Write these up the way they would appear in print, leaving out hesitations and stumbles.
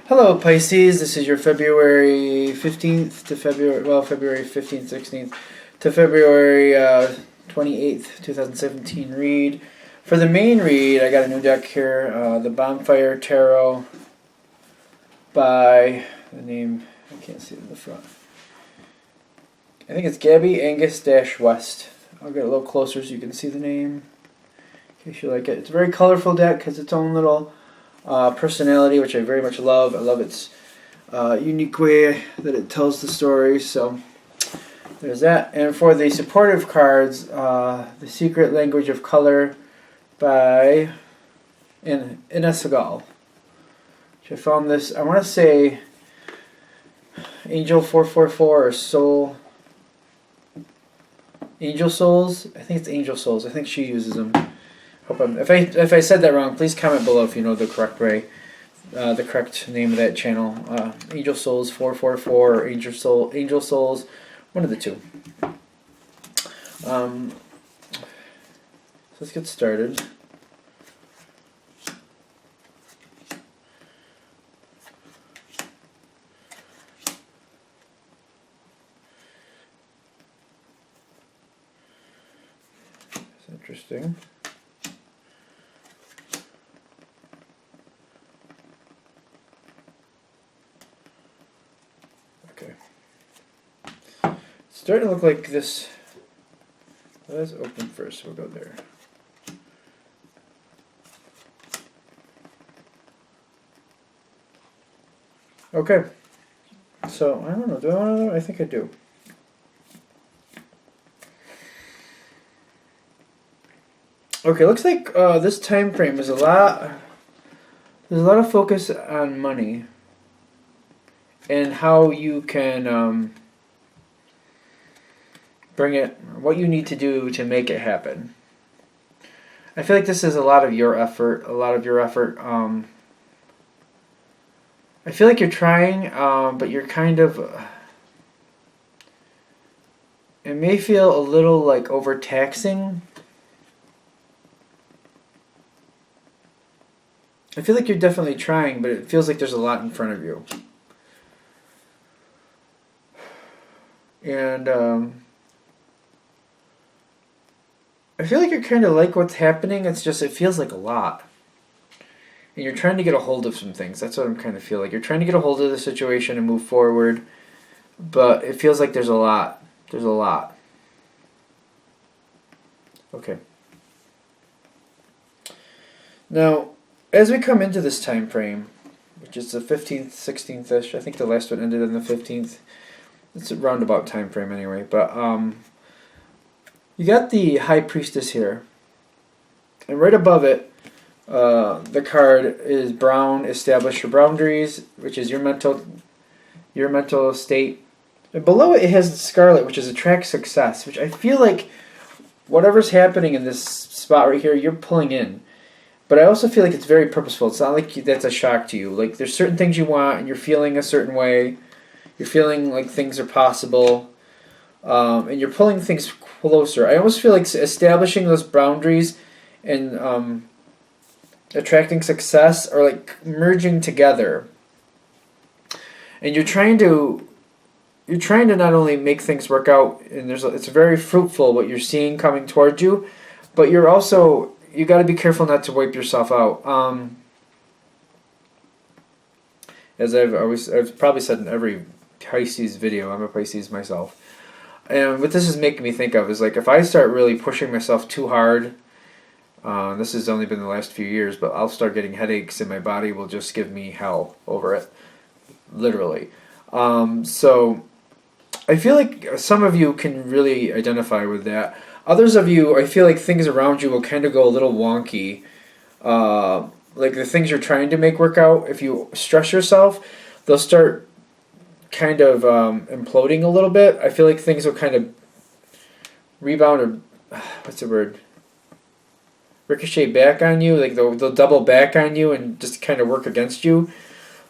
Hello Pisces, this is your February 15th to February 15th, 16th to February 28th, 2017 read. For the main read, I got a new deck here, the Bonfire Tarot by, the name, I can't see it in the front. I think it's Gabby Angus-West. I'll get a little closer so you can see the name, in case you like it. It's a very colorful deck, has its own little personality, which I very much love. I love its unique way that it tells the story. So there's that. And for the supportive cards, The Secret Language of Color by Ina Segal. Which I found this, I want to say Angel 444 or Angel Souls. I think it's Angel Souls. I think she uses them. If I said that wrong, please comment below if you know the correct way, the correct name of that channel. Angel Souls 444 or Angel Souls, one of the two. So let's get started. It's interesting. Okay. It's starting to look like this. Let's open first. We'll go there. Okay. So, I don't know. Do I want to know? I think I do. Okay, looks like this time frame is there's a lot of focus on money and how you can bring it, what you need to do to make it happen. I feel like this is a lot of your effort, I feel like you're trying, but you're kind of, it may feel a little like overtaxing. I feel like you're definitely trying, but it feels like there's a lot in front of you. And I feel like you're kind of like what's happening. It's just, it feels like a lot. And you're trying to get a hold of some things. That's what I'm kind of feel like. You're trying to get a hold of the situation and move forward. But it feels like there's a lot. There's a lot. Okay. Now, as we come into this time frame, which is the 15th, 16th-ish, I think the last one ended on the 15th. It's a roundabout time frame anyway, but you got the High Priestess here, and right above it, the card is brown. Establish your boundaries, which is your mental state, and below it, it has Scarlet, which is attract success, which I feel like whatever's happening in this spot right here, you're pulling in. But I also feel like it's very purposeful. It's not like that's a shock to you. Like, there's certain things you want, and you're feeling a certain way. You're feeling like things are possible. And you're pulling things closer. I almost feel like establishing those boundaries and attracting success are like merging together. And you're trying to not only make things work out, and it's very fruitful what you're seeing coming towards you, but you're also, you got to be careful not to wipe yourself out. As I've probably said in every Pisces video, I'm a Pisces myself. And what this is making me think of is, like, if I start really pushing myself too hard, this has only been the last few years, but I'll start getting headaches and my body will just give me hell over it. Literally. So I feel like some of you can really identify with that. Others of you, I feel like things around you will kind of go a little wonky. Like the things you're trying to make work out, if you stress yourself, they'll start kind of imploding a little bit. I feel like things will kind of rebound, or what's the word? Ricochet back on you. Like they'll double back on you and just kind of work against you.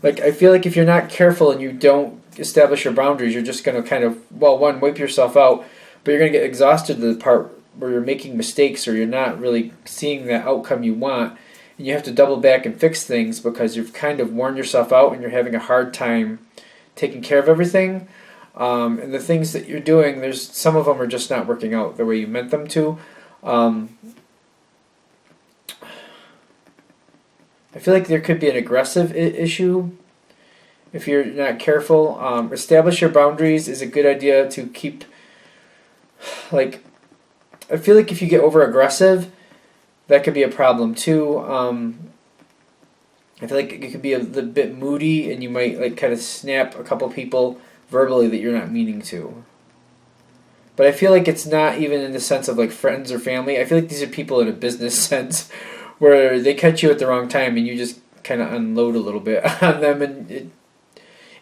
Like, I feel like if you're not careful and you don't establish your boundaries, you're just going to kind of, well, one, wipe yourself out, but you're going to get exhausted to the part where you're making mistakes or you're not really seeing the outcome you want, and you have to double back and fix things because you've kind of worn yourself out and you're having a hard time taking care of everything. And the things that you're doing, there's some of them are just not working out the way you meant them to. I feel like there could be an aggressive issue if you're not careful. Establish your boundaries is a good idea to keep, like, I feel like if you get over aggressive, that could be a problem too. I feel like it could be a little bit moody, and you might like kind of snap a couple people verbally that you're not meaning to. But I feel like it's not even in the sense of like friends or family. I feel like these are people in a business sense where they catch you at the wrong time and you just kind of unload a little bit on them. And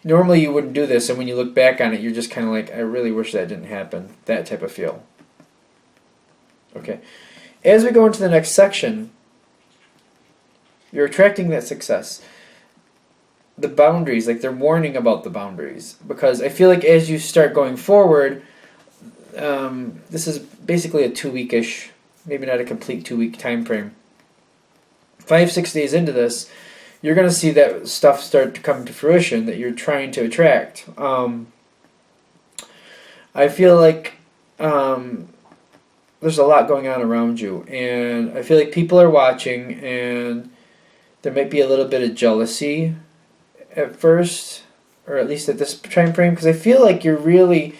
normally you wouldn't do this, and when you look back on it, you're just kind of like, I really wish that didn't happen. That type of feel. Okay. As we go into the next section, you're attracting that success. The boundaries, like they're warning about the boundaries. Because I feel like as you start going forward, this is basically a 2-week-ish, maybe not a complete 2-week time frame. 5-6 days into this, you're going to see that stuff start to come to fruition that you're trying to attract. I feel like there's a lot going on around you, and I feel like people are watching, and there might be a little bit of jealousy at first, or at least at this time frame, because I feel like you're really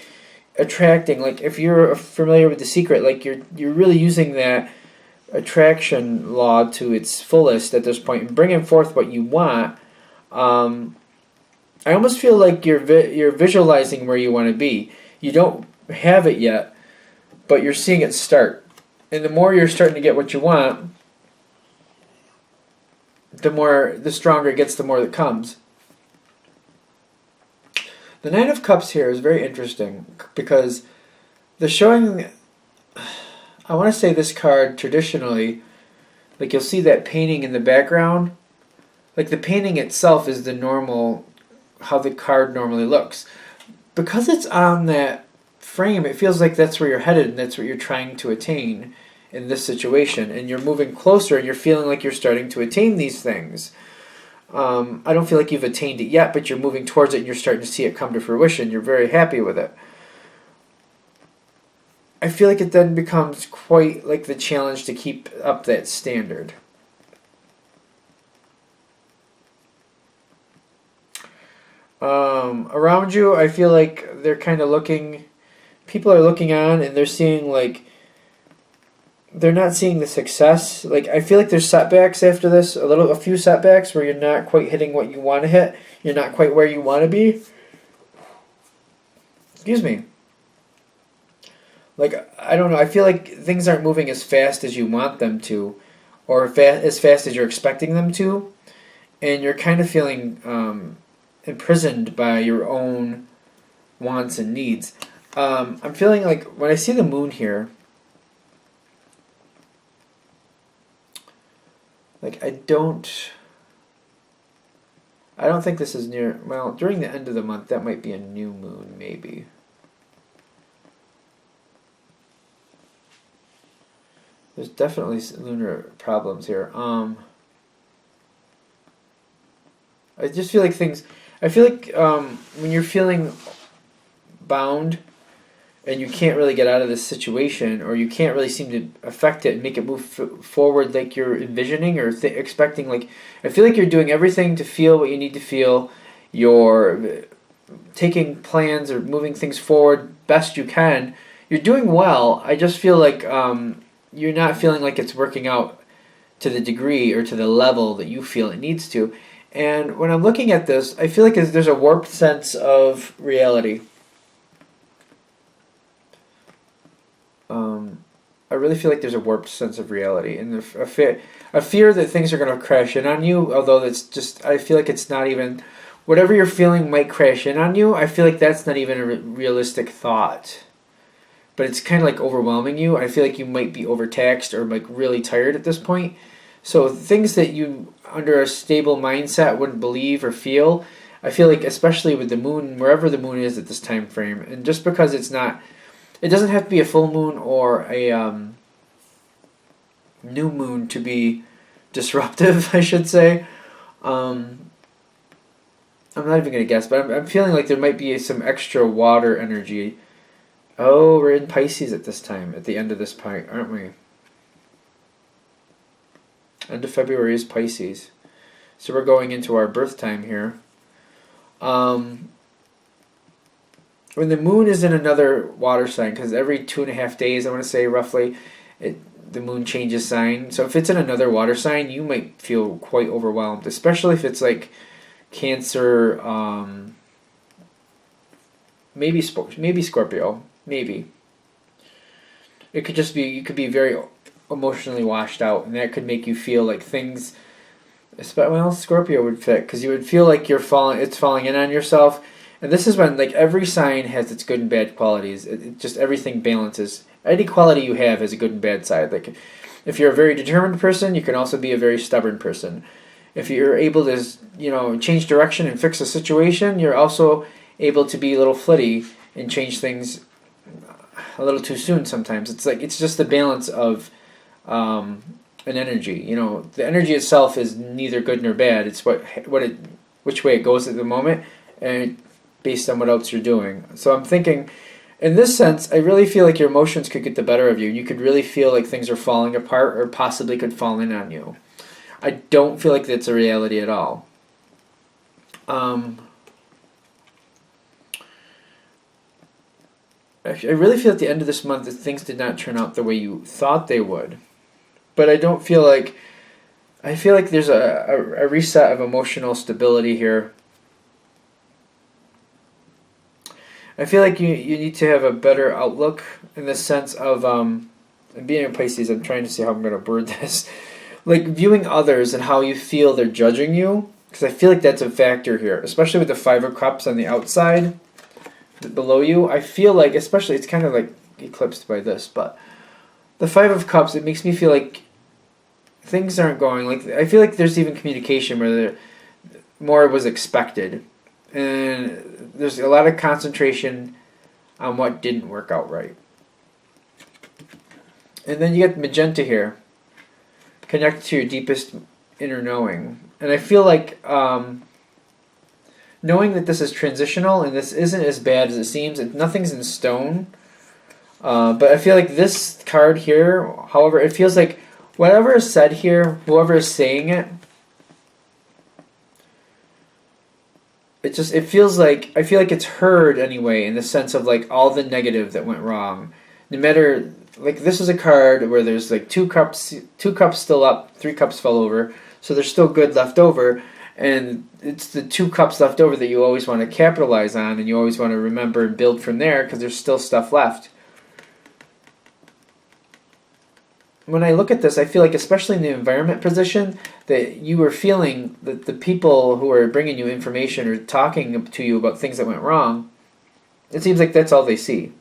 attracting, like if you're familiar with The Secret, like you're really using that attraction law to its fullest at this point and bringing forth what you want. I almost feel like you're visualizing where you want to be. You don't have it yet, but you're seeing it start. And the more you're starting to get what you want, the stronger it gets, the more that comes. The Nine of Cups here is very interesting because they're showing, I want to say this card traditionally, like you'll see that painting in the background. Like the painting itself is the normal, how the card normally looks. Because it's on that frame, it feels like that's where you're headed and that's what you're trying to attain in this situation. And you're moving closer and you're feeling like you're starting to attain these things. I don't feel like you've attained it yet, but you're moving towards it and you're starting to see it come to fruition. You're very happy with it. I feel like it then becomes quite like the challenge to keep up that standard. Around you, I feel like they're kind of looking, people are looking on and they're seeing like, they're not seeing the success. Like I feel like there's setbacks after this, a few setbacks where you're not quite hitting what you want to hit. You're not quite where you want to be. Excuse me. Like, I don't know, I feel like things aren't moving as fast as you want them to, or as fast as you're expecting them to, and you're kind of feeling imprisoned by your own wants and needs. I'm feeling like, when I see the moon here, like I don't think this is near, well, during the end of the month, that might be a new moon, maybe. There's definitely lunar problems here. I just feel like things, I feel like when you're feeling bound and you can't really get out of this situation, or you can't really seem to affect it and make it move forward like you're envisioning or expecting, like, I feel like you're doing everything to feel what you need to feel. You're taking plans or moving things forward best you can. You're doing well. I just feel like you're not feeling like it's working out to the degree or to the level that you feel it needs to. And when I'm looking at this, I feel like there's a warped sense of reality. I really feel like there's a warped sense of reality, and a fear that things are going to crash in on you, although that's just, I feel like it's not even, whatever you're feeling might crash in on you, I feel like that's not even a realistic thought. But it's kind of like overwhelming you. I feel like you might be overtaxed or like really tired at this point. So things that you, under a stable mindset, wouldn't believe or feel, I feel like, especially with the moon, wherever the moon is at this time frame, and just because it's not, it doesn't have to be a full moon or a new moon to disruptive, I should say. I'm not even going to guess, but I'm feeling like there might be some extra water energy. Oh, we're in Pisces at this time, at the end of this point, aren't we? End of February is Pisces. So we're going into our birth time here. When the moon is in another water sign, because every 2.5 days, I want to say roughly, the moon changes sign. So if it's in another water sign, you might feel quite overwhelmed, especially if it's like Cancer, maybe Scorpio, maybe. It could just be, you could be very emotionally washed out, and that could make you feel like things, well, Scorpio would fit, because you would feel like it's falling in on yourself. And this is when, like, every sign has its good and bad qualities. It just, everything balances. Any quality you have has a good and bad side. Like, if you're a very determined person, you can also be a very stubborn person. If you're able to, change direction and fix a situation, you're also able to be a little flitty and change things a little too soon sometimes. It's just the balance of an energy. The energy itself is neither good nor bad. It's which way it goes at the moment, and based on what else you're doing. So I'm thinking, in this sense, I really feel like your emotions could get the better of you. You could really feel like things are falling apart or possibly could fall in on you. I don't feel like that's a reality at all. I really feel at the end of this month that things did not turn out the way you thought they would. But I don't feel like... I feel like there's a reset of emotional stability here. I feel like you need to have a better outlook in the sense of... being a Pisces, I'm trying to see how I'm going to word this. Like, viewing others and how you feel they're judging you. Because I feel like that's a factor here. Especially with the Five of Cups on the outside, below you. I feel like, especially, it's kind of like eclipsed by this, but the Five of Cups, it makes me feel like things aren't going. Like, I feel like there's even communication where more was expected. And there's a lot of concentration on what didn't work out right. And then you get magenta here. Connect to your deepest inner knowing. And I feel like knowing that this is transitional and this isn't as bad as it seems, nothing's in stone. But I feel like this card here, however, it feels like whatever is said here, whoever is saying it, it feels like, I feel like it's heard anyway, in the sense of like all the negative that went wrong. No matter, like, this is a card where there's like two cups still up, 3 cups fell over, so there's still good left over, and it's the 2 cups left over that you always want to capitalize on, and you always want to remember and build from there, because there's still stuff left. When I look at this, I feel like, especially in the environment position, that you were feeling that the people who are bringing you information or talking to you about things that went wrong, it seems like that's all they see.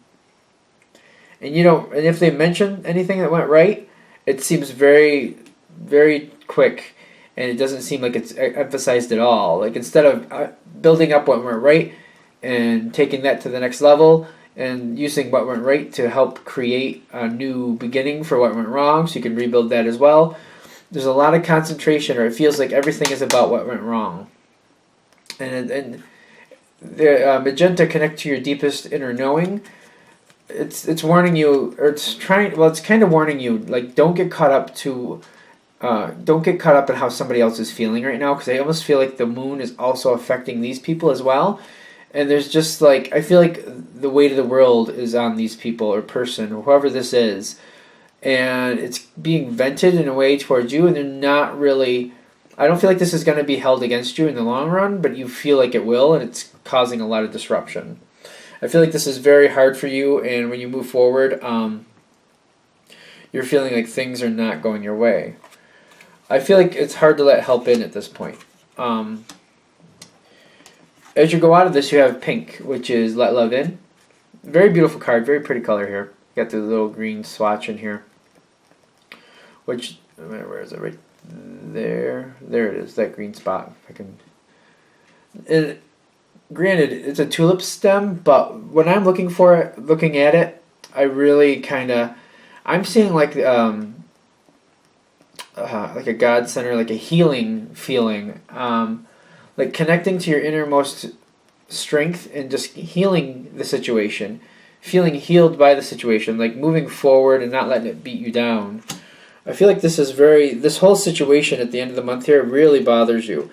And and if they mention anything that went right, it seems very, very quick, and it doesn't seem like it's emphasized at all. Like, instead of building up what went right and taking that to the next level and using what went right to help create a new beginning for what went wrong, so you can rebuild that as well, there's a lot of concentration, or it feels like everything is about what went wrong. And the magenta, connect to your deepest inner knowing. It's warning you, or it's kind of warning you, like, don't get caught up in how somebody else is feeling right now, because I almost feel like the moon is also affecting these people as well. And there's just like, I feel like the weight of the world is on these people or person, or whoever this is, and it's being vented in a way towards you, and they're not really, I don't feel like this is going to be held against you in the long run, but you feel like it will, and it's causing a lot of disruption. I feel like this is very hard for you, and when you move forward, you're feeling like things are not going your way. I feel like it's hard to let help in at this point. As you go out of this, you have pink, which is let love in. Very beautiful card, very pretty color here. You got the little green swatch in here. Which, where is it? Right there. There it is, that green spot. If I can. And granted, it's a tulip stem, but when I'm looking at it, I really I'm seeing like like a God center, like a healing feeling, like connecting to your innermost strength and just healing the situation, feeling healed by the situation, like moving forward and not letting it beat you down. I feel like this whole situation at the end of the month here really bothers you.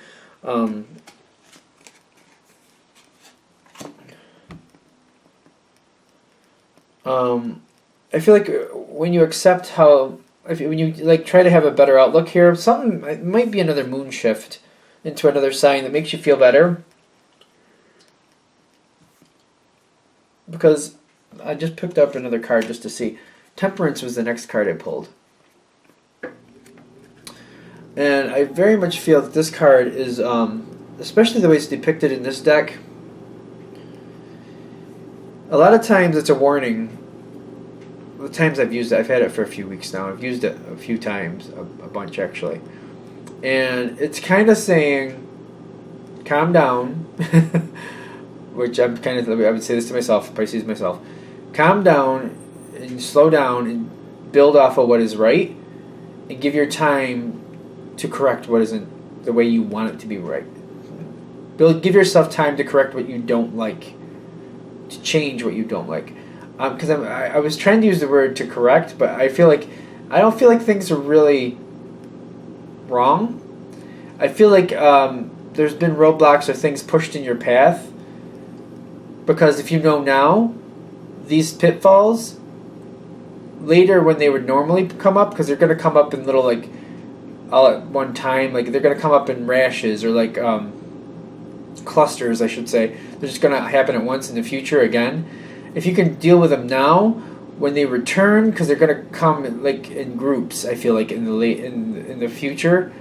I feel like when you accept when you like try to have a better outlook here, something, it might be another moon shift into another sign that makes you feel better. Because I just picked up another card just to see. Temperance was the next card I pulled. And I very much feel that this card is, especially the way it's depicted in this deck, a lot of times it's a warning. The times I've used it, I've had it for a few weeks now. I've used it a few times, a bunch actually. And it's kind of saying, calm down, which I would say this to myself, Pisces myself. Calm down and slow down and build off of what is right and give your time to correct what isn't the way you want it to be right. Give yourself time to correct what you don't like, to change what you don't like. Because I was trying to use the word to correct, but I don't feel like things are really wrong. I feel like there's been roadblocks or things pushed in your path, because if you know now, these pitfalls, later when they would normally come up, because they're going to come up in little, like, all at one time, like they're going to come up in rashes or like clusters, I should say. They're just going to happen at once in the future again. If you can deal with them now, when they return, because they're going to come like in groups, I feel like in the future.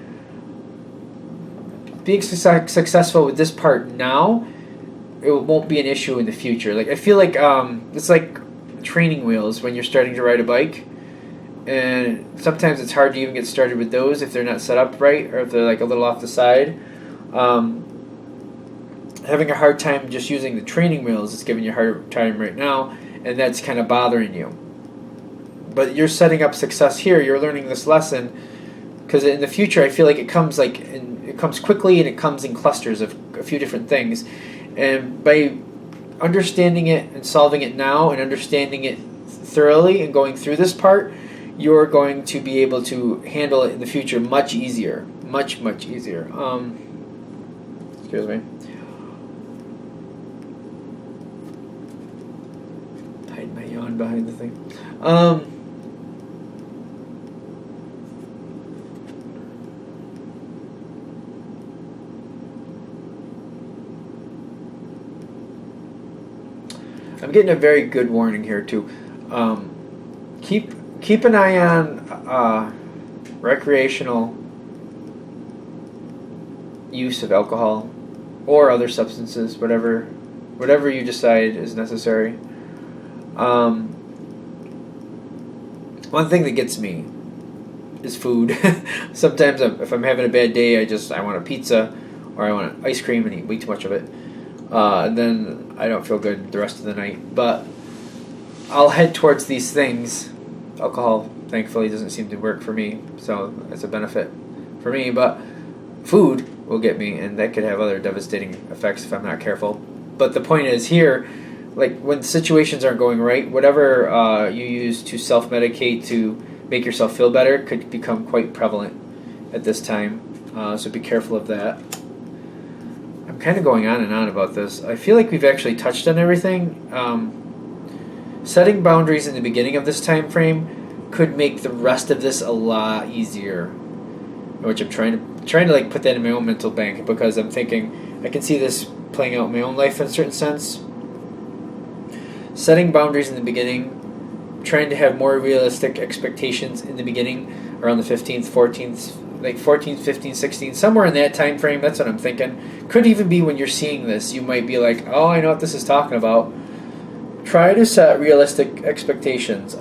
Being successful with this part now, it won't be an issue in the future. Like I feel like it's like training wheels when you're starting to ride a bike, and sometimes it's hard to even get started with those if they're not set up right or if they're like a little off the side. Having a hard time just using the training wheels is giving you a hard time right now, and that's kind of bothering you. But you're setting up success here. You're learning this lesson because in the future, I feel like it comes quickly and it comes in clusters of a few different things. And by understanding it and solving it now and understanding it thoroughly and going through this part, you're going to be able to handle it in the future much easier. Much easier. Excuse me. Hide my yawn behind the thing. I'm getting a very good warning here too. Keep an eye on recreational use of alcohol or other substances, whatever you decide is necessary. One thing that gets me is food. Sometimes if I'm having a bad day, I want a pizza or I want ice cream and eat way too much of it. And then I don't feel good the rest of the night. But I'll head towards these things. Alcohol, thankfully, doesn't seem to work for me, so it's a benefit for me. But food will get me, and that could have other devastating effects if I'm not careful. But the point is here, like when situations aren't going right, whatever you use to self-medicate to make yourself feel better could become quite prevalent at this time. So be careful of that. I'm kind of going on and on about this. I feel like we've actually touched on everything. Setting boundaries in the beginning of this time frame could make the rest of this a lot easier, which I'm trying to like put that in my own mental bank, because I'm thinking I can see this playing out in my own life in a certain sense. Setting boundaries in the beginning, trying to have more realistic expectations in the beginning, around the 15th, 14th, like 14th, 15th, 16th, somewhere in that time frame. That's what I'm thinking. Could even be when you're seeing this, you might be like, oh, I know what this is talking about. Try to set realistic expectations.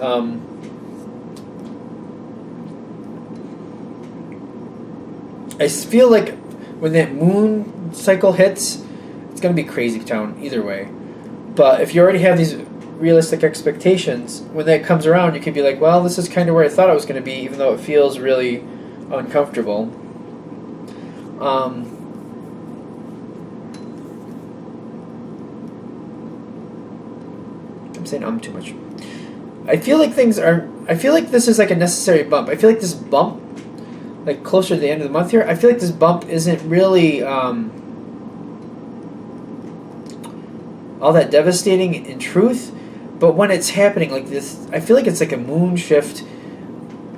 I feel like when that moon cycle hits, it's going to be crazy town either way. But if you already have these realistic expectations, when that comes around, you can be like, well, this is kind of where I thought I was going to be, even though it feels really uncomfortable. I'm saying too much. I feel like I feel like this is like a necessary bump. I feel like this bump, like closer to the end of the month here, I feel like this bump isn't really all that devastating in truth, but when it's happening like this, I feel like it's like a moon shift,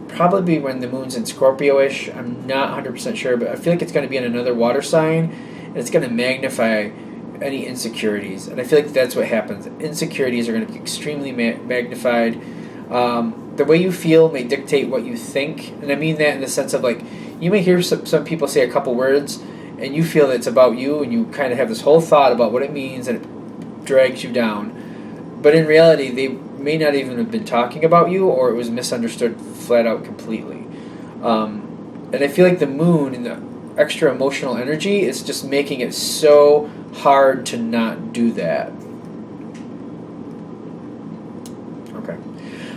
probably when the moon's in Scorpio-ish. I'm not 100% sure, but I feel like it's going to be in another water sign, and it's going to magnify any insecurities. And I feel like that's what happens. Insecurities are going to be extremely magnified. The way you feel may dictate what you think, and I mean that in the sense of, like, you may hear some people say a couple words, and you feel that it's about you, and you kind of have this whole thought about what it means, and it drags you down. But in reality, they may not even have been talking about you, or it was misunderstood flat out completely. And I feel like the moon and the extra emotional energy is just making it so hard to not do that. Okay.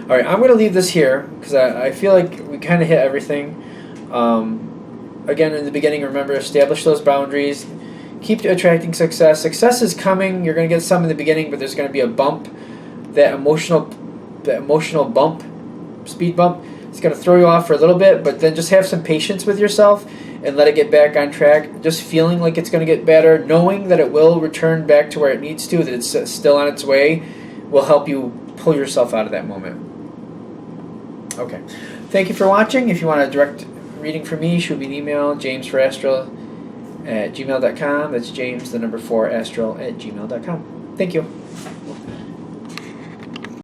All right, I'm going to leave this here because I feel like we kind of hit everything. Again, in the beginning, remember, establish those boundaries. Keep attracting success. Success is coming. You're going to get some in the beginning, but there's going to be a bump. That emotional bump, speed bump, it's going to throw you off for a little bit, but then just have some patience with yourself and let it get back on track. Just feeling like it's going to get better, knowing that it will return back to where it needs to, that it's still on its way, will help you pull yourself out of that moment. Okay. Thank you for watching. If you want a direct reading from me, shoot me an email, jamesforastral@gmail.com. That's James, the number 4, astral@gmail.com. Thank you.